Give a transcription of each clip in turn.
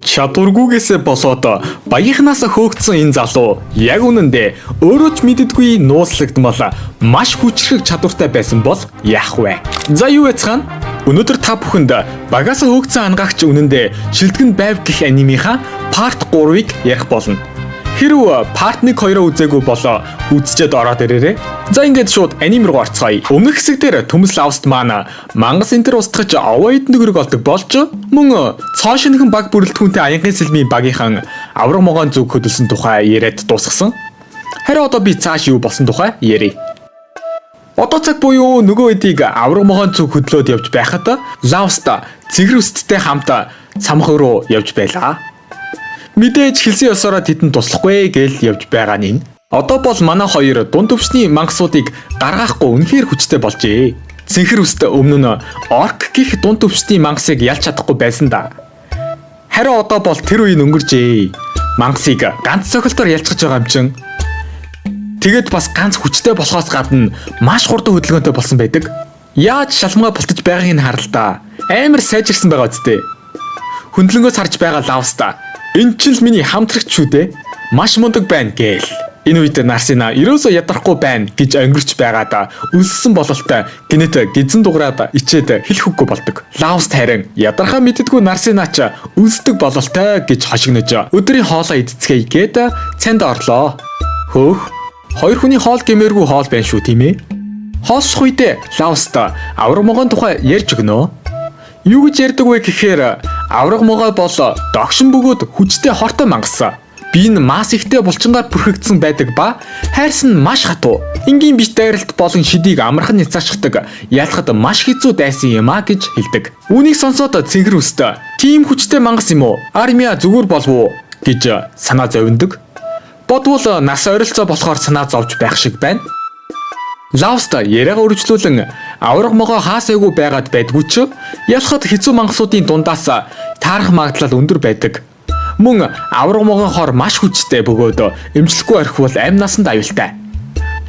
Чадваргүйгээсээ болоод багийнхнаас хөөгдсөн энэ залуу яг үнэндээ өөрөө ч мэддэггүй нууцлагдмал маш хүчрхэг чадвартай байсан бол яах вэ? За юу яцгаана? Өнөөдөр та бүхэнд багаас хөөгдсөн ангаагч үнэндээ шилтгэн байв гэх анимийнхаа part 3-ыг ярих болно. Хэрвээ part 1-2-оо үзээгүй болоо үзчихэд ороод ирээрэй. За ингээд шууд аним руу орцгоё. Өмнөх хэсэгдэр төмс лавст маань мангас энтер устгаж овоо эдэн төгрөг олдог болж мөн цоо шинхэн баг бүрэлдэхүүнтэй аянхын сэлмийн багийнхан авраг могоон зүг хөдөлсөн тухай яриад дуусгасан. Харин одоо би цааш юу болсон тухай ярив. Одоо цаг буюу нөгөө эдийг авраг могоон зүг хөдлөөд явж байхад лавста цэгэр үсттэй хамт цамхан руу явж байлаа. Мэдээж хэлсэн ёсороо тэдэнд туслахгүй гэж явж байгаа нь. Одоо бол манай хоёр дунд өвчний мангасуудыг гаргахгүй үнэхээр хүчтэй болжээ. Цэнхэр үст өмнө нь орк гих дунд өвчний мангасыг ялж чадахгүй байсан да. Харин одоо бол тэр үе өнгөржээ. Мангасыг ганц цохилтоор ялцгаж байгаа юм чин. Тэгээд бас ганц хүчтэй болохоос гадна маш хурдан хөдөлгөөнтэй болсон байдаг. Яаж шалмгаа бултаж байгааг нь харалтаа. Амар сайжирсан байгаа үстэй. Хөндлөнгөөс харж байгаа лавста энэ ч л миний хамтрагч шүү дээ. Маш мундаг байна гээл. Энэ үед Нарсина ерөөсөө ядрахгүй байна гэж өнгөрч байгаад өлссөн бололтой гинэт гизэн дуграад ичээд хэлэхгүй болдог. Лавст харин ядрахаа мэддэггүй Нарсина ч өлсдөг бололтой гэж хошигнож өдрийн хоолоо идцгээе гээд цанд орлоо. Хөөх, хоёр хүний хоол гэмээргүй хоол байна шүү тийм ээ. Хоолсох үедээ лавст авраг могоон тухай ярьж өгнө. Юу гэж ярьдаг вэ гэхээр авраг могой бол догшин бөгөөд хүчтэй хортой мангас. Би энэ мас ихтэй булчингаар бүрхэгдсэн байдаг ба хайрсан маш хатуу. Энгийн бит дайралт болон шидийг амархан няцаашдаг ялахад маш хэцүү дайсан юм а гэж хэлдэг. Үүнийг сонсоод цэнхэр үст тийм хүчтэй мангас юм уу? Армиа зүгээр болов уу гэж санаа зовндог. Бодвол нас ойролцоо болохоор санаа зовж байх шиг байна. Лавста яриага өргөжлүүлэн авраг могоо хаасайгүй байгаад байдгүй ч ялахад хэцүү мангасуудын дундаас таарах магадлал өндөр байдаг. Мөн авраг могоон хор маш хүчтэй бөгөөд эмчлэхгүй орхивол амь насанд аюултай.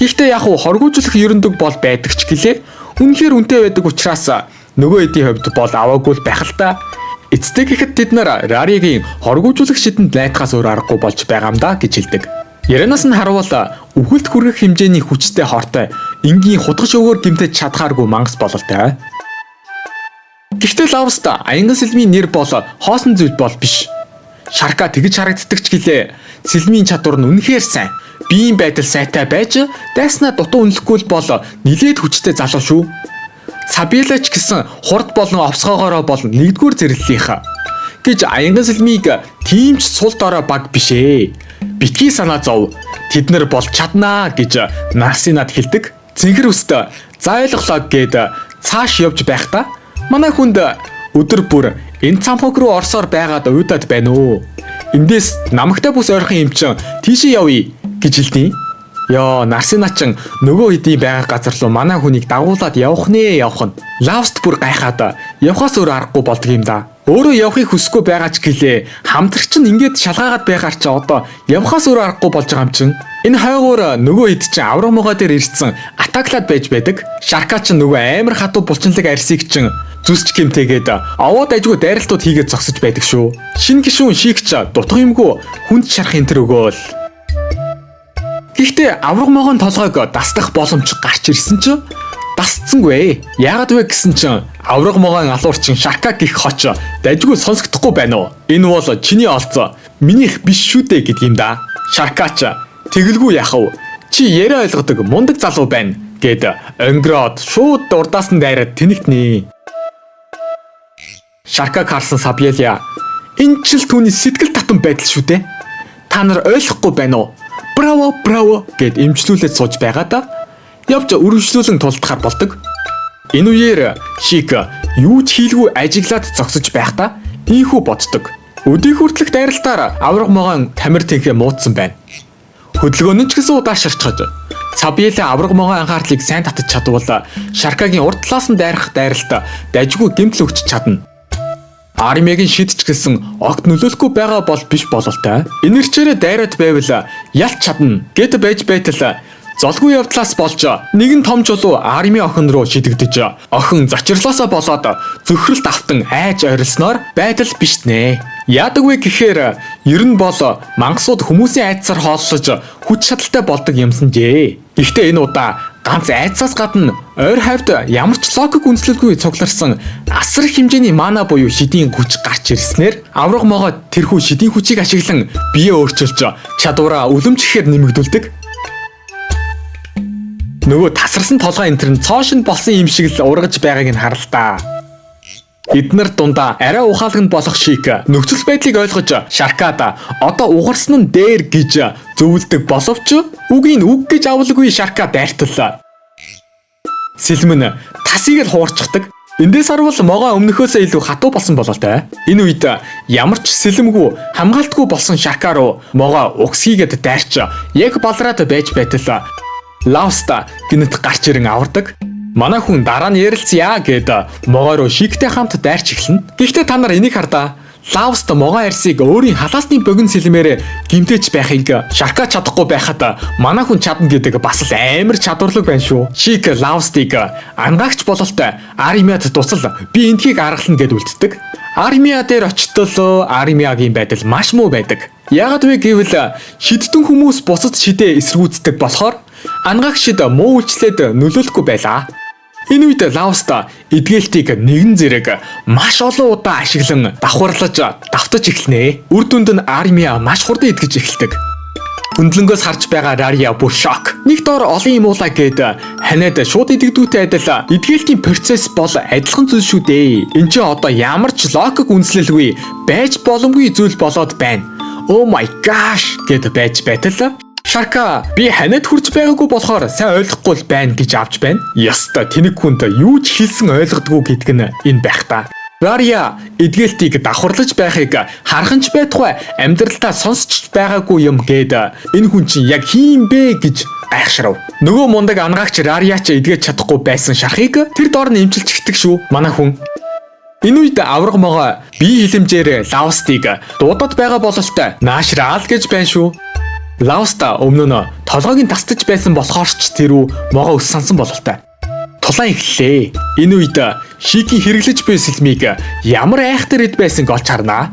Гэхдээ яг хоргоожлох ерөндөг бол байдаг ч гэлээ үнэхээр үнэтэй байдаг учраас нөгөө эдийн хувьд бол аваагүй байх л та. Эцтэй гэхэд тэд нар Раригийн хоргоожлох шидэнд найтахаас өөр аргагүй болж байгаа юм да гэж хэлдэг. Ярианаас нь харуул үхэлд хүрэх хэмжээний хүчтэй хортой энгийн хутгаш өгөөр гимтэж чадхааргүй мангас бололтой. Гэхдээ лавста аянган сэлмийн нэр бол хоосон зүйл бол биш. Шарка тэгж харагддаг ч гэлээ сэлмийн чадвар нь үнэхээр сайн. Биеийн байдал сайтай байж дайснаа дутуу үнэлэхгүй бол нилээд хүчтэй залуу шүү. Сабиэлач гэсэн хурд болон овсгоогоороо бол нэгдүгээр зэрэглэлийнх гэж аянган сэлмийг тийм ч сул дорой баг бишээ. Битгий санаа зов. Тэд нар бол чаднаа гэж Нарсинад хэлдэг. Цэнхэр үст за ойлголоо гэд цааш явж байхдаа манай хүнд өдөр бүр энэ цамхаг руу орсоор байгаад уйдаад байна уу? Эндээс намагтай бус ойрхон юм чин тийшээ явъя гэж хэлдэг. Ёо Нарсина чин нөгөө хэдийн байгаа газар руу манай хүнийг дагуулад явах нь. Лавст бүр гайхаад явхаас өөр аргагүй болдго юм да. Өөрөө явахыг хүсэхгүй байгаа ч гэлээ хамтрагч нь ингээд шалгаагаад байгаар ч одоо явхаас өөр аргагүй болж байгаа юм чин. Энэ хойгоор нөгөө хэд чин авраг могоо дээр ирсэн атаклаад байж байдаг. Шарка ч нөгөө амар хатуу булчинлаг арсыг чин зүсч гэмтээгээд овоод ажгүй дайралтууд хийгээд зогсож байдаг шүү. Шинэ гишүүн шийгч дутх юмгүй хүнд шарах энтер өгөөл. Гэхдээ авраг могоон толгойг дасдах боломж гарч ирсэн ч дасцсангүй. Яагаад вэ гэсэн чин авраг могоон алуурчин Шарка гих хоч дайггүй сонсогдохгүй байна уу? Энэ бол чиний олцоо. Минийх биш шүү дээ гэдэг юм да. Шаркач тэгэлгүй яах вэ? Чи яриа ойлгодог мундаг залуу байна гэд өнгөрөөд шууд урдаас нь дайраад тэнэгтнэ. Шарка харсан Сабиэля энэ ч л түүний сэтгэл татам байдал шүү дээ. Та нар ойлгохгүй байна уу? Браво гэд эмчлүүлээд сууж байгаад явж өргөжлүүлэн тулдахаар болдог. Энэ үеэр Шик юу ч хийлгүй ажиглаад зогсож байхдаа ийхүү боддог. Өдий хүртэлх дайралтаар авраг могоон тамир тэнхээ муудсан байна. Хөдөлгөөн нь ч гэсэн удаашрчхаж Сабиэля авраг могоон анхаарлыг сайн татаж чадвал Шаркагийн урд талаас нь дайрах дайралт дайжгүй гэмтэл өгч чадна. Армиагийн шидч гэсэн огт нөлөөлөхгүй байгаа бол биш бололтой. Энэрчээрээ дайраад байвал ялч чадна гэд байж байтал золгүй явдлаас болж нэгэн том чулуу арми охин руу шидэгдэж охин зочирлоосоо болоод зөвхөрөлт автан айж орилсноор байдал биш нэ. Яадаг вэ гэхээр ер нь бол мангасууд хүмүүсийн айдсаар хооллож хүч чадалтай болдог юмсанжээ. Гэхдээ энэ удаа ганц айдсаас гадна ойр хавьд ямар ч логик үндэслэлгүй цугларсан асар их хэмжээний мана буюу шидийн хүч гарч ирснээр авраг могоо тэрхүү шидийн хүчийг ашиглан биеэ өөрчилж чадвараа үлэмжихээр нэмэгдүүлдэг. Нөгөө тасарсан толгой энтер нь цоошин болсон юм шиг л ургаж байгааг нь харалтаа. Эднэр дундаа арай ухаалганд болох шиг нөхцөл байдлыг ойлгож Шаркада одоо угарсан нь дээр гэж зөвлөдөг боловч үгийн үг гэж авалгүй Шарка дайртал. Сэлмэн тасыг л хуурчдаг. Эндээс харвал могоо өмнөхөөсөө илүү хатуу болсон бололтой. Энэ үед ямар ч сэлэмгүй хамгаалтгүй болсон Шарка руу могоо угсгийгээд дайрч яг балраад байж байтал Лауста гинэт гарч ирэн авардаг. Манай хүн дараа нь ярилцъя гэд могоо руу шигтэй хамт дайрч эхэлнэ. Гэхдээ та нар энийг хардаа. Лауст могоо арьсыг өөрийн халаасны богино сэлмээр гимтэж байхыг Шарка чадахгүй байхад манай хүн чадна гэдэг бас л амар чадварлаг байна шүү. Шиг Лаустыг ангаагч бололтой Аримиад туцал би энтхийг аргална гэд үлддэг. Аримиа дээр очтол Аримиагийн байдал маш муу байдаг. Яагаад вэ гэвэл шиддэн хүмүүс бусад шидээ эсэргүүцдэг болохоор ангаагчид муу үйлчлээд нөлөөлөхгүй байлаа. Энэ үед Лауста эдгээлтийг нэгэн зэрэг маш олон удаа ашиглан давхарлаж давтаж эхэлнэ. Үр дүнд нь Аримиа маш хурдан эдгэж эхэлдэг. Хөндлөнгөөс харж байгаа Рария бүр шок. Нэг доор олон юм уулаа гэд ханиад шууд эдгдүүтэй адил эдгээлтийн процесс бол адилхан зүйл шүү дээ. Энд чинь одоо ямар ч логик үндэслэлгүй байж боломгүй зүйл болоод байна. Oh my gosh гэд байж байтал Шарка би ханиад хурж байгаагүй болохоор сайн ойлгохгүй л байна гэж авч байна. Яста тэнэг хүнд юу ч хэлсэн ойлгодгүй гэдг нь энэ байх та. Рария эдгээлтийг давхарлаж байхыг хараханч байтугай амьдралдаа сонсч байгаагүй юм гээд энэ хүн чинь яг хийм бэ гэж гайхшрав. Нөгөө мундаг ангаагч Рария ч эдгэж чадахгүй байсан шархыг тэр доор нь эмчилж эхдэг шүү. Манай хүн. Энэ үед авраг могоо бие хилэмжээр Лаустыг дуудаад байгаа бололтой наашраал гэж байна шүү. Лауста өмнө нь толгойг тастаж байсан болохоор ч тэрүү могоо ус сансан бололтой. Тулаан эхэллээ. Энэ үед Шигийн хэрэглэж буй сэлмийг ямар айхтар эд байсанг олж харнаа.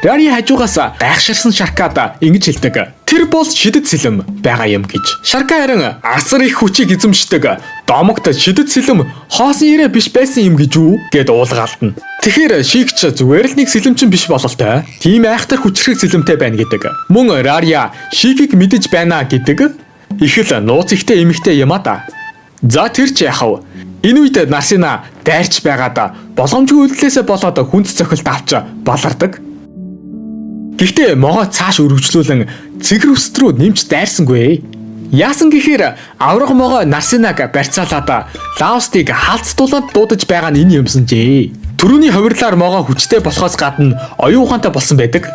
Рари хажуугаас гайхширсан Шаркада ингэж хэлдэг. Тэр бол шидэт сэлэм байгаа юм гэж. Шарка харин асар их хүчийг эзэмшдэг. Домогт шидэт сэлэм хоосон ирээ биш байсан юм гэж үү гэд уулгаалтна. Тэгэхээр Шигч зүгээр л нэг сэлэмчин биш бололтой. Тийм айхтар хүчрэг сэлэмтэй байна гэдэг. Мөн Рария Шигийг мэдэж байна гэдэг. Их л нууц ихтэй эмэгтэй юм а да. За тэр ч яхав. Энэ үед Нарсина дайрч байгаад боломжгүй үйлдэлээсээ болоод хүнд цохилт авч балардаг. Гэхдээ могоо цааш өргөжлүүлэн цэгэр үст рүү нэмж дайрсангүй. Яасан гэхээр авраг могоо Нарсинаг барьцаалаад Лаустыг хаалцтуулаад дуудаж байгаа нь энэ юмсанжээ. Төрөний хувирлаар могоо хүчтэй болохоос гадна оюун ухаантай болсон байдаг.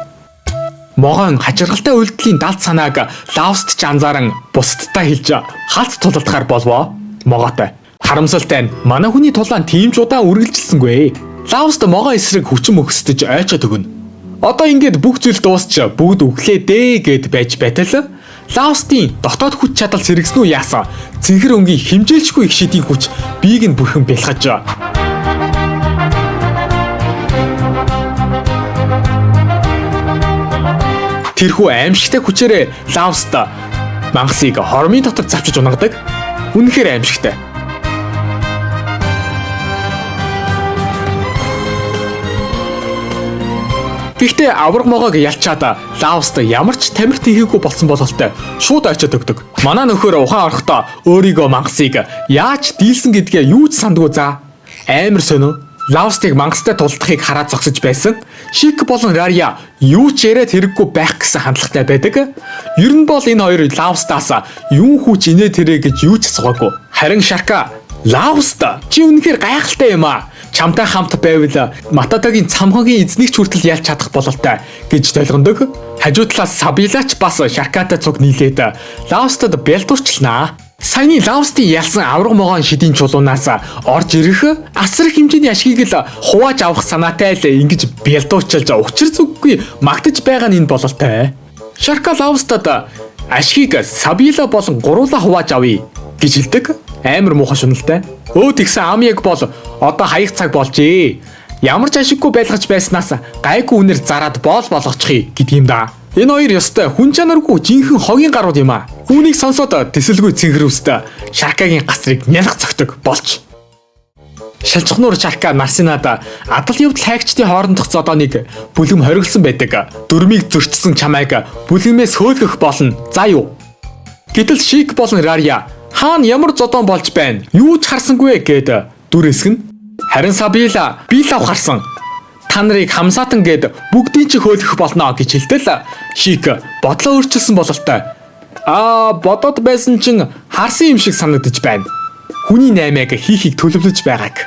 Могоон хачиргалтай үйлдэлийн далд санааг Лауст ч анзааран бусдтай хэлж хаалц тулалдахаар болвоо. Могоотой. Харамсалтай нь манай хүний тулаан тийм ч удаан үргэлжилсэнгүй. Лауст могоо эсрэг хүчин мөхсдөж ойчод өгнө. Одоо ингээд бүх зүйл дуусч бүгд өглөө дээ гэд байж байтал Лаустын дотоод хүч чадал сэргсэн үү яасан. Цэнхэр өнгийн химжээлшгүй их шидийн хүч биеийг нь бүрхэн бэлхаж. Тэрхүү аимшигтай хүчээрээ Лауст мангасыг хормын дотор завчиж унагадаг. Үнэхээр аимшигтай. Гэхдээ авраг могоог ялчаад Лауст ямар ч тамхи хийгээгүй болсон бололтой шууд очиод өгдөг. Манай нөхөр ухаан орохдоо өөрийгөө мангасыг яаж дийлсэн гэдгээ юу ч сандгүй за. Амар сонио. Лаустыг мангастай тулдахыг хараад зогсож байсан. Шик болон Рария юу ч яриад хэрэггүй байх гэсэн хандлагатай байдаг. Ер нь бол энэ хоёр Лаустаас юу хүч инээ тэрэ гэж юу ч асуугаагүй. Харин Шарка Лауст чи үнэхээр гайхалтай юм аа. Чамтай хамт байвал Матадагийн цамхагийн эзнийг ч хүртэл ялж чадах бололтой гэж толгондог. Хажуу талаас Сабилач бас Шаркатай цуг нийлээд Лаустад бэлдуурчлнаа. Саяны Лаустын ялсан авраг могоон шидийн чулуунаас орж ирэх асар их хэмжээний ашгийг л хувааж авах санаатай л ингэж бэлдуурчилж учир зүггүй магтаж байгаа нь энэ бололтой. Шарка Лаустад ашгийг Сабила болон гуруула хувааж авъя гэж хэлдэг. Амар муухай шуналтай. Тэгсэн Амиаг бол одоо хаях цаг болжээ. Ямар ч ашиггүй байлгаж байснаас гайгүй үнээр зараад боол болгочихъя гэдэг юм да. Энэ хоёр ёстой хүн чанаргүй жинхэнэ хогийн гарууд юм а. Үүнийг сонсоод тэсэлгүй цэнхрүүстэй Шаркагийн гасрыг нялх цогтөг болж. Шалчхнуур Шарка Нарсинад адал явдал хайгчдын хоорондох зодооныг бүлгэм хоригдсан байдаг. Дөрмийг зөрчсөн чамайг бүлгэмээс хөөлгөх болно. За юу? Гэтэл Шик болон Рария хаана ямар зодоон болж байна? Юу ч харсангүй гэд дүрэсгэн. Харин Сабила би лав харсан. Та нарыг хамсаатан гэд бүгдийг чи хөөлгөх болно гэж хэлтэл Шик бодлоо өөрчилсөн бололтой. Бодоод байсан чин харсан юм шиг санагдаж байна. Хүний наймааг хийхийг төлөвлөж байгааг.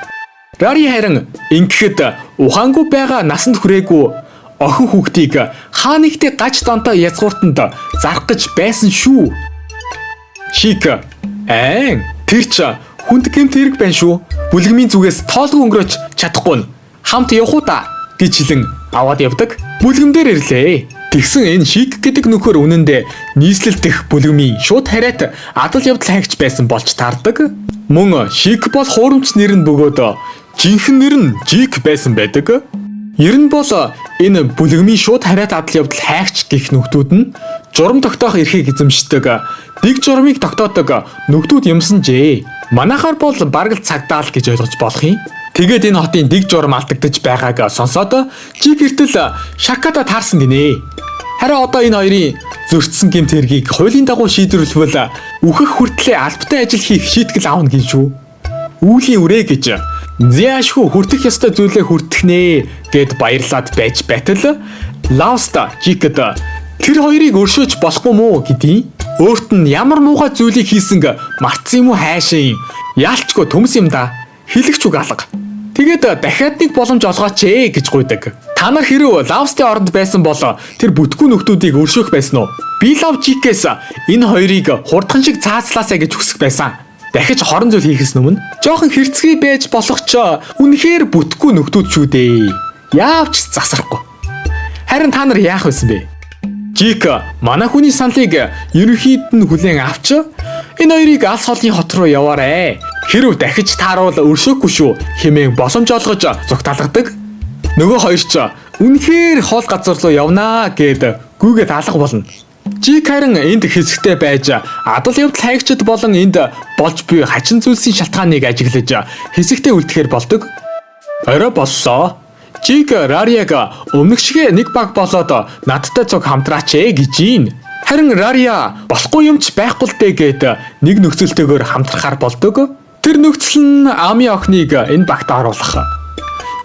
Рари харин ингэхэд ухаангүй байгаа насанд хүрээгүй охин хүүхдийг хаа нэгтээ гач донтой язгууртанд зарах гэж байсан шүү. Шик тэр ч хүнд гэмт хэрэг байна шүү. Бүлгмийн зүгээс тоолгүй өнгөрөөж чадахгүй нь хамт явах уу та гэж хэлэн аваад явдаг. Бүлгэм дээр ирлээ. Тэгсэн энэ Шик гэдэг нөхөр үнэндээ нийслэлдэх бүлгмийн шууд хариат адал явдал хайгч байсан болж таардаг. Мөн Шик бол хуурамч нэр нь бөгөөд жинхэнэ нэр нь Жик байсан байдаг. Ер нь бол энэ бүлгмийн шууд хариат адал явдал хайгч гэх нөхдүүд нь журам тогтоох эрхийг эзэмшдэг. Дэг журмыг тогтоодог нөхдүүд юмсан жээ. Манайхаар бол бараг л цагдаа л гэж ойлгож болох юм. Тэгээд энэ хотын дэг журам алдагдаж байгааг сонсоод Жик гэртэл Шаркада таарсан гинэ. Харин одоо энэ хоёрын зөрчсөн гэмт хэргийг хуулийн дагуу шийдвэрлэвэл үхэх хүртлээр албатай ажил хийх шийтгэл аавна гэж шүү. Үүлийн үрээ гэж зяашгүй хүртэх ёстой зүйлээ хүртэх нэ гэд баярлаад байж байтал Лауста Жикэд тэр хоёрыг өршөөж болохгүй мүү гэдгийг. Өөрт нь ямар муухай зүйлийг хийсэн мартсан юм уу хайшаа юм. Яалчгүй төмс юм да. Хэлэгч үг алга. Тэгээд дахиад нэг боломж олгооч гэж гуйдаг. Та нар хэрв Лавстын оронд байсан бол тэр бүтгүү нөхдүүдийг өршөөх байсан уу? Би Лав Жикээс энэ хоёрыг хурдхан шиг цаацлаасаа гэж хүсэх байсан. Дахиж хорон зүйл хийхээс өмнө жоохон хэрцгий байж болох ч үнэхээр бүтгүү нөхдүүд шүү дээ. Яавч засрахгүй. Харин та нар яах байсан бэ? Жик манай хүний саналыг ерөнхийд нь хүлээн авч энэ хоёрыг алс холын хот руу яваарэ. Хэрв дахиж тааруул өршөөхгүй шүү хэмээн боломж олгож зүгталгадаг. Нөгөө хоёр ч үнэхээр хол газар руу явнаа гэд гүгээд алга болно. Жик харин энд хэсэгтэй байж адал явдал хайгчид болон энд болж буй хачин зүйлсийн шалтгааныг ажиглаж хэсэгтэй үлдэхээр болдог. Орой боллоо. Жик Рарияг өмнөх шигээ нэг баг болоод надтай цуг хамтраач гэж юм. Харин Рария болохгүй юмч байхгүй л дээ гэд нэг нөхцөлтэйгээр хамтрахаар болдог. Тэр нөхцөл нь Ами охиныг энэ багт оруулах.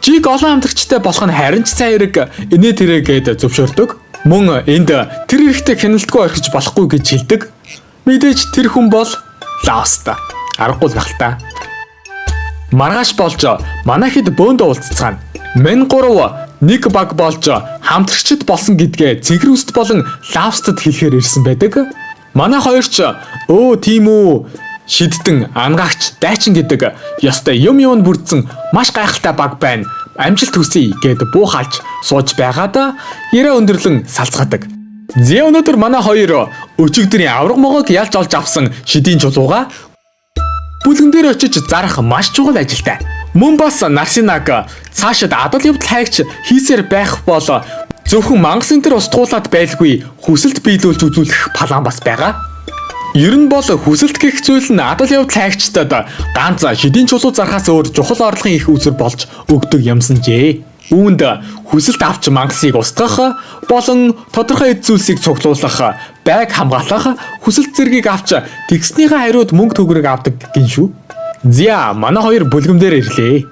Жик олон хамтрагчтай болох нь харин ч сайн хэрэг инээ тэрэ гэд зөвшөөрдөг. Мөн энд тэр ихтэй хяналтгүй орхиж болохгүй гэж хэлдэг. Мэдээж тэр хүн бол Лауста. Аргагүй л байх та. Маргааш болж манай хэд бөөндө уулзцгаана. Мен гурав нэг баг болж хамтрагчд болсон гэдгээ цэнхрүүст болон Лавстад хэлэхээр ирсэн байдаг. Манай хоёр ч тийм үү шидтэн ангаагч дайчин гэдэг ёстой юм бүрдсэн маш гайхалтай баг байна. Амжилт хүсье гэд буухалж сууж байгаад яраа өндөрлөн салцгаадаг. Өнөөдөр манай хоёр өчигдрийн авраг могоог ялж олж авсан шидийн чулууга бүлгэн дээр очиж зарах маш чухал ажилтай. Мөн бас Нарсинаг цаашид адал явдал хайгч хийсээр байх бол зөвхөн мангас энтер устгуулад байлгүй хүсэлт биелүүлж үзүүлэх план бас байгаа. Ер нь бол хүсэлт гэх зүйл нь адал явдал хайгчдад ганц шидийн чулуу зархаас өөр чухал орлогын их үзэр болж өгдөг юмсан жээ. Үүнд хүсэлт авч мангасыг устгах болон тодорхой эд зүйлсийг цуглуулах, байг хамгаалах, хүсэлт зэргийг авч тэгснийхээ хариуд мөнгө төгрөг авдаг гин шүү. Манай хоёр бүлгэмдэр ирлээ.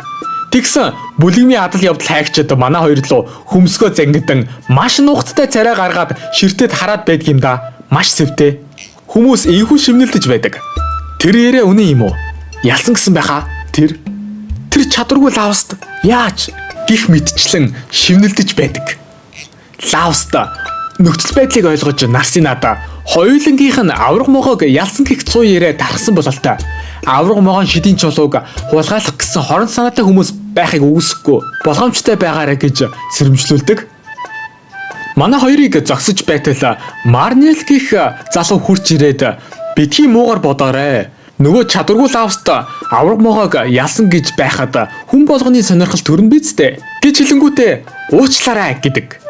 Тэгсэн бүлгмийн адал явдал хайгчид манай хоёр руу хөмсгөө зангидан маш нуугцтай царай гаргаад ширтээд хараад байдаг юм да. Маш сэвтэй. Хүмүүс ийхүү шивнэлдэж байдаг. Тэр яриа үнэн юм уу? Ялсан гэсэн байхаа. Тэр чадваргүй Лауст яаж гих мэдчлэн шивнэлдэж байдаг. Лауст нөхцөл байдлыг ойлгож Нарсинад хоёулангийнх нь авраг могоог ялсан гих цуу яриа тархсан бололтой. Авраг могоон шидийн чулууг хулгайлах гэсэн хорон санаатай хүмүүс байхыг үгүйсэхгүй болгоомжтой байгаарэ гэж сэрэмжлүүлдэг. Манай хоёрыг зогсож байтал Марнел гэх залуу хурж ирээд битгий муугар бодоорой. Нөгөө чадваргүй лавст авраг могоог ялсан гэж байхад хүн болгоны сонирхол төрн бицтэй гэж хэлэнгүүтээ уучлаарай гэдэг.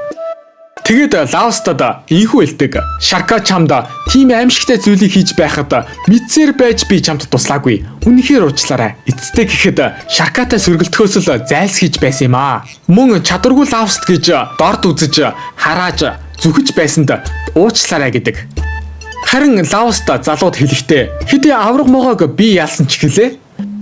Тэгээд лавстад инхүү хэлдэг. Шарка чамд тийм аимшигтай зүйлийг хийж байхад мэдсээр байж би чамд туслаагүй. Үнэхээр уучлаарай. Эцэстээ гэхэд Шаркатай сөргөлтөхөөс л зайлсхийж байсан юм аа. Мөн чадваргүй лавст гэж дорд үзэж харааж зүхэж байсанд уучлаарай гэдэг. Харин лавст залууд хэлэхдээ хэдий авраг могоог би яалсан ч гэлээ.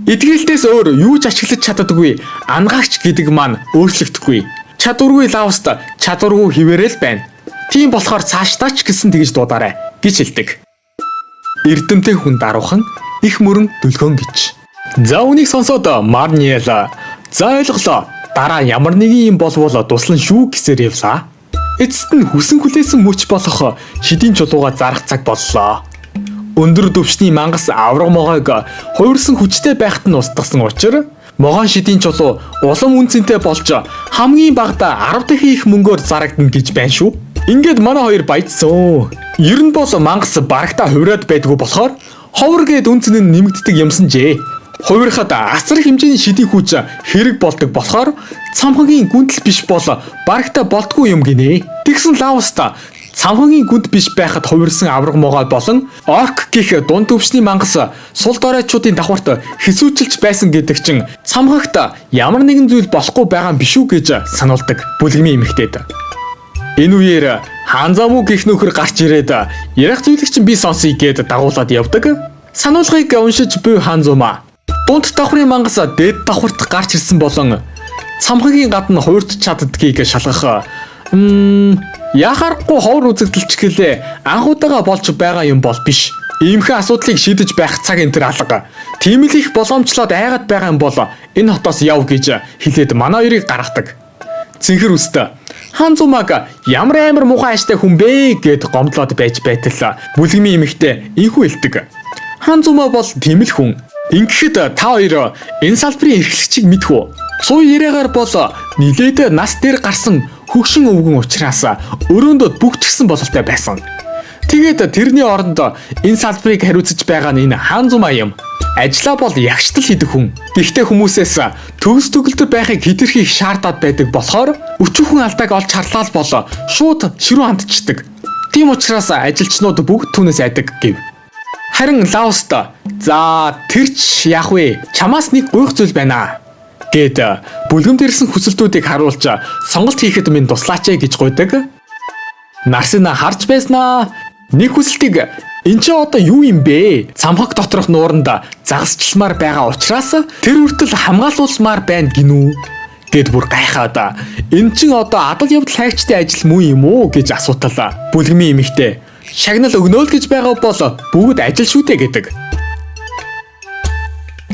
Эдгээлтээс өөр юу ч ашиглаж чаддаггүй ангаагч гэдэг маань өөрчлөгдөхгүй. Чадваргүй лавст чадваргүй хിവэрэл байна. Тийм болохоор цаашдаа ч гэсэн тэгж дуудаарай гэж хэлдэг. Эрдэмтэй хүн даруухан их мөрөн дүлгөн гэж. За үнийг сонсоод Марниел за ойлголоо. Дараа ямар нэгэн юм болвол дуслан шүү гэсээр явлаа. Эцэст нь хүсэн хүлээсэн мөч болох шидийн чулууга зарах цаг боллоо. Өндөр төвчний мангас авраг могоог хувирсан хүчтэй байхад нь устгасан учраас могоон шидийн чулуу улам үнцэнтэй болж хамгийн багадаа 10 дахин их мөнгөөр зарагдана гэж байна шүү. Ингээд манай хоёр баяжсан. Ер нь бол мангас барагтаа хувираад байдгүй болохоор ховор гээд үнцэн нь нэмэгддэг юмсан жээ. Хувирахад асар хэмжээний шидийн хүч хэрэг болдог болохоор цамхагийн гүнтэл биш бол барагтаа болтгүй юм гинэ. Тэгсэн лавста цамхагийн гүнд биш байхад хувирсан авраг могоо болон орк гэх дунд төвчний мангас сул доройчуудын давхарт хэсүүчилж байсан гэдэг чинь цамхагт ямар нэгэн зүйл болохгүй байгаа юм биш үү гэж сануулдаг бүлгэмийн эмэгтэйд. Энэ үеэр хаанзамуу гэх нөхөр гарч ирээд ярих зүйлийг чинь би сонсъё гэд дагуулад явдаг. Сануулгыг уншиж буй хаанзумаа дунд давхрын мангас дээд давхарт гарч ирсэн болон цамхагийн гадна хуурч чаддгийг шалгах яхахгүй ховор үзэгдэлч гэлээ анхудаага болж байгаа юм бол биш. Иймхэн асуудлыг шийдэж байх цаг энэ төр алга. Тийм л их боломжлоод айгаад байгаа юм бол энэ хотоос яв гэж хэлээд манай хоёрыг гаргадаг. Цэнхэр үст хаанзумаг ямар амар муухай аштай хүн бэ гэд гомдлоод байж байтал бүлгэмийн эмэгтэй инхүү хэлдэг. Хаанзумаа бол тийм л хүн. Ингэхэд та хоёр энэ салбарын эрхлэгчийг мэдэх үү? Цуу яриагаар бол нилээд нас дээр гарсан хөгшин өвгөн учраас өрөөндөө бүгдчихсэн бололтой байсан. Тэгээд тэрний оронд энэ салбарыг хариуцж байгаа нь энэ хаанзумаа юм. Ажлаа бол ягштал хийдэг хүн. Гэхдээ хүмүүсээс төгс төгөлдөр байхыг хэтэрхийх шаардаад байдаг болохоор өчүүхэн алдааг олж харлаа бол шууд ширүү хандчихдаг. Тийм учраас ажилчнууд бүгд түүнээс айдаг гэв. Харин лавст за тэрч яах вэ? Чамаас нэг гуйх зүйл байна гэд бүлгэмд ирсэн хүсэлтүүдийг харуулж сонголт хийхэд минь туслаач гэж гуйдаг. Нарсина харж байснаа. Нэг хүсэлтийг энэ ч одоо юу юм бэ? Цамхаг доторх нууранд загасчлмаар байгаа учраас тэр хүртэл хамгаалуулмаар байна гинүү гэд бүр гайхаад энэ чин одоо адал явдал хайгчтай ажил муу юм уу гэж асуутал бүлгэмийн эмэгтэй шагнал өгнөөл гэж байгаа бол бүгд ажил шүү дээ гэдэг.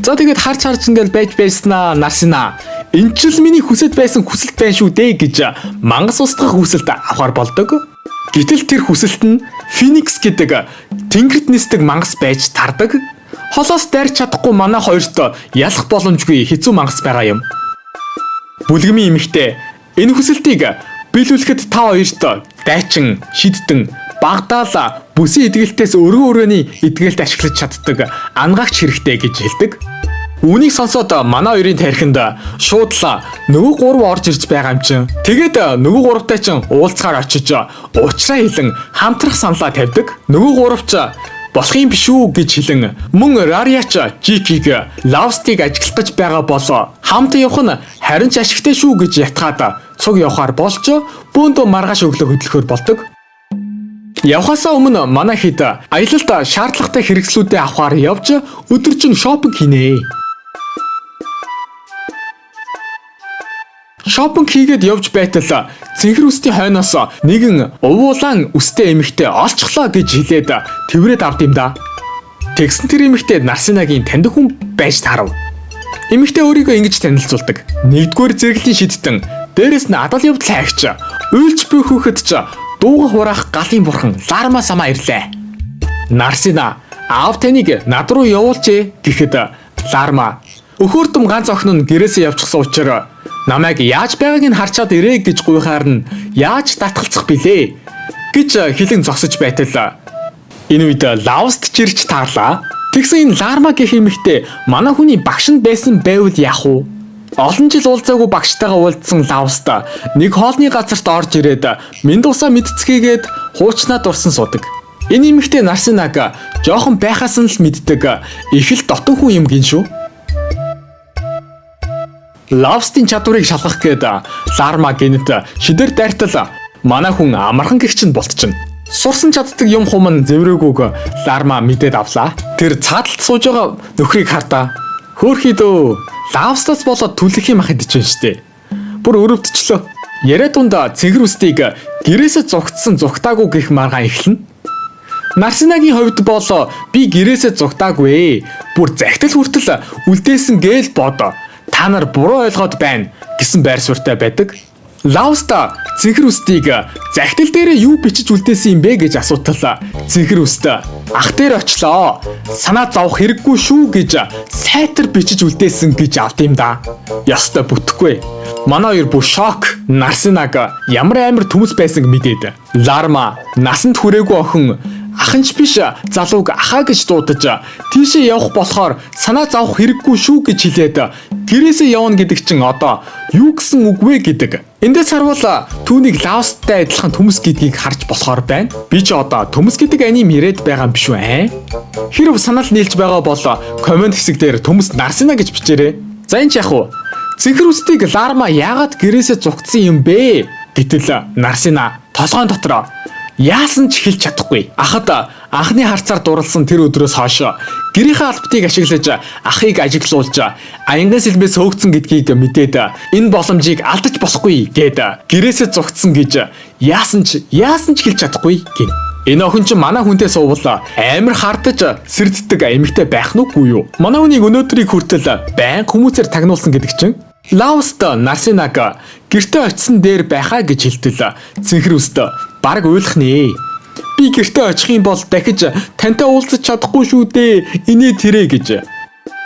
За тэгээд харж ингээл байж байснаа Нарсина. Энэ ч л миний хүсэж байсан хүсэлт байна шүү дээ гэж мангас устгах хүсэлт авахар болдог. Гэтэл тэр хүсэлт нь Феникс гэдэг тэнгэрт нисдэг мангас байж тардаг. Холоос дайрч чадахгүй манай хоёрт ялах боломжгүй хэцүү мангас байгаа юм. Бүлгэмийн эмэгтэй энэ хүсэлтийг биелүүлэхэд та хоёрт дайчин шидтэн багдаала бүсийн эдгэлтээс өрөөний эдгэлт ашиглаж чаддаг ангаагч хэрэгтэй гэж хэлдэг. Үүнийг сонсоод манай хоёрын тархинд шуудлаа нөгөө гурав орж ирж байгаа юм чинь. Тэгээд нөгөө гуравтай чинь уулзахаар очиж уучраа хэлэн хамтрах саналаа тавьдаг. Нөгөө гуравч болох юм биш үү гэж хэлэн мөн Рариач Жикиг Лавстыг ажиглах гэж байгаа болоо хамт явах нь харин ч ашигтай шүү гэж ятгаад цуг явахаар болж бөөндөө маргааш өглөө хөдлөхөр болдог. Явхасаа өмнө манай хэд аялалд шаардлагатай хэрэгслүүдээ авахаар явж өдөржин шопинг хийнэ. Шопинг хийгээд явж байтал цэнхэр үстийн хойноос нэгэн увуулан үстэй эмэгтэй олчглоо гэж хэлээд тэврээд авд юм да. Тэгсэн тэр эмэгтэй Нарсинагийн таньдаг хүн байж таарав. Эмэгтэй өөрийгөө ингэж танилцуулдаг. Нэгдүгээр зэрэглэлийн шидтэн, дээрэс нь адал явдал хайгч, уйлж буй хүүхэд ч дууга хураах галын бурхан Ларма самаа ирлээ. Нарсина аав таныг над руу явуулжээ гэхэд Ларма өхөөрдөм ганц охин нь гэрээсээ явчихсан учраас Намайг яаж байгааг нь харчаад ирээ гэж гуйхаар нь яаж татгалцах билээ гэж хэлэн зогсож байтал энэ үед Лауст чирч таарлаа. Тэгсэн энэ Ларма гэх эмэгтэй манай хүний багш нь байсан байвал яах вэ? Олон жил уулзаагүй багштайгаа уулзсан Лауст нэг хоолны газарт орж ирээд Мендуса мэдцгээгээд хуучнаа дурсан суудаг. Энэ эмэгтэй Нарсинаг жоохон байхаас нь л мэддэг их л дотон хүн юм гин шүү. Лаустын чадварыг шалгах гээд Ларма гэнэт шидэр дайртал манай хүн амархан гихчин болтчихно. Сурсан чаддаг юм хуман зэврээгүйг Ларма мэдээд авлаа. Тэр цааталт сууж байгаа нөхрийг хардаа. Хөөхий дөө. Лаустаас болоод түлэх юм ах идэж байна штэ. Бүр өрөвдчлөө. Яриа дунд цэгэр үстийг гэрээсээ зугтсан зугтаагүй гэх маргаан эхэлнэ. Нарсинагийн хувьд бол би гэрээсээ зугтаагүй. Бүр захидал хүртэл үлдээсэн гээл бод. Та нар буруу ойлгоод байна гэсэн байр суурьтай байдаг. Лауста цэнхэр үстийг захидал дээр юу бичиж үлдээсэн юм бэ гэж асуутал цэнхэр үст ах дээр очлоо. Санаа зовох хэрэггүй шүү гэж сайтар бичиж үлдээсэн гэж авт юм да. Ястай бүтэхгүй. Манай хоёр бүр шок. Нарсинаг ямар амар төмс байсан мэдээд. Ларма насанд хүрээгүй охин ахынч биш залууг ахаа гэж дуудаж тийшээ явах болохоор санаа зовох хэрэггүй шүү гэж хэлээд гэрээсээ явна гэдэг чинь одоо юу гэсэн үг вэ гэдэг. Эндээс харвал түүнийг Лаусттай адилхан төмс гэдгийг харж болохоор байна. Би ч одоо төмс гэдэг аним яриад байгаа юм биш үү? Хэрв санал нийлж байгаа бол комент хэсэг дээр төмс Нарсина гэж бичээрэй. За энэ ч яг уу цэнхэр үстийг Ларма яагаад гэрээсээ зугтсан юм бэ? Гэтэл Нарсина толгойн дотроо яасан ч хэлж чадахгүй. Ахад анхны харцаар дурлсан тэр өдрөөс хойш гэрийнхээ албатыг ашиглаж ахыг ажиглуулж аянган сэлбээс хөөгцөн гэдгийг мэдээд энэ боломжийг алдаж болохгүй гэд гэрээсээ зугтсан гэж яасан ч хэлж чадахгүй гин. Энэ охин чинь манай хүнтэй суувал амар хардаж сэрддэг эмэгтэй байх нь үгүй юу? Манай хүнийг өнөөдрийг хүртэл байн хүмүүсээр тагнуулсан гэдэг чинь Лауст Нарсинаг гэртээ очисон дээр байхаа гэж хэлтэл цэнхэр үст баг уйлах нэ. Би гэртээ очих юм бол дахиж тантай уулзах чадахгүй шүү дээ. Инээ тэрэ гэж.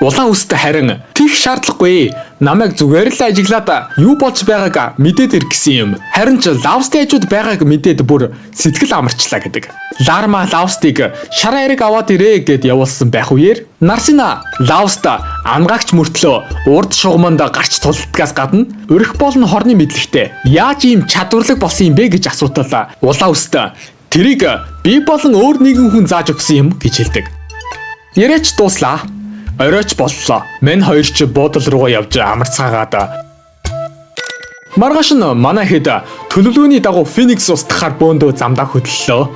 Улаан үст харин тийх шаардлагагүй. Намайг зүгээр л ажиглаад юу болж байгааг мэдээд ир гэсэн юм. Харин ч Лаустын хажууд байгааг мэдээд бүр сэтгэл амарчлаа гэдэг. Ларма Лаустыг шараа эрэг аваад ирээ гэд явуулсан байх үеэр Нарсина Лауст амгаагч мөртлөө урд шугамд гарч тулдгаас гадна өрх болон хорны мэдлэгтэй яаж ийм чадварлаг болсон юм бэ гэж асуутал улаан үст тэрийг би болон өөр нэгэн хүн зааж өгсөн юм гэж хэлдэг. Яриач дууслаа. Оройч боллоо. Мэн хоёр ч буудал руугаа явж амарцгаагаад маргааш нь манай хэд төлөвлөгөөний дагуу Феникс устгахаар бөөндөө замдаа хөдлөлөө.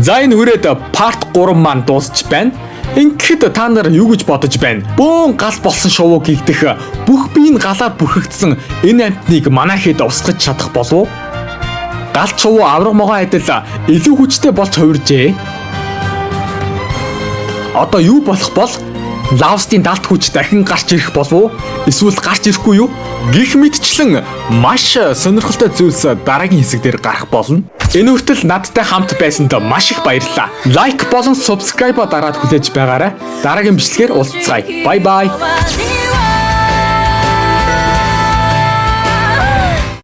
За энэ хүрээд парт 3 маань дуусч байна. Ингээд та нар юу гэж бодож байна? Бөөн гал болсон шувуу гигдэх бүх биеийн галаар бүрхэгдсэн энэ амьтныг манай хэд устгаж чадах болов уу? Галт шувуу авраг могоо адил илүү хүчтэй болж хувиржээ. Одоо юу болох бол Лаустын далд хүч дахин гарч ирэх болов уу? Эсвэл гарч ирэхгүй юу? Гэх мэтчлэн маш сонирхолтой зүйлс дараагийн хэсэг дээр гарах болно. Энэ хүртэл надтай хамт байсанд маш их баярлалаа. Лайк болон subscribe дараад хүлээж байгаарай. Дараагийн бичлэгээр уулзцгаая. Bye bye.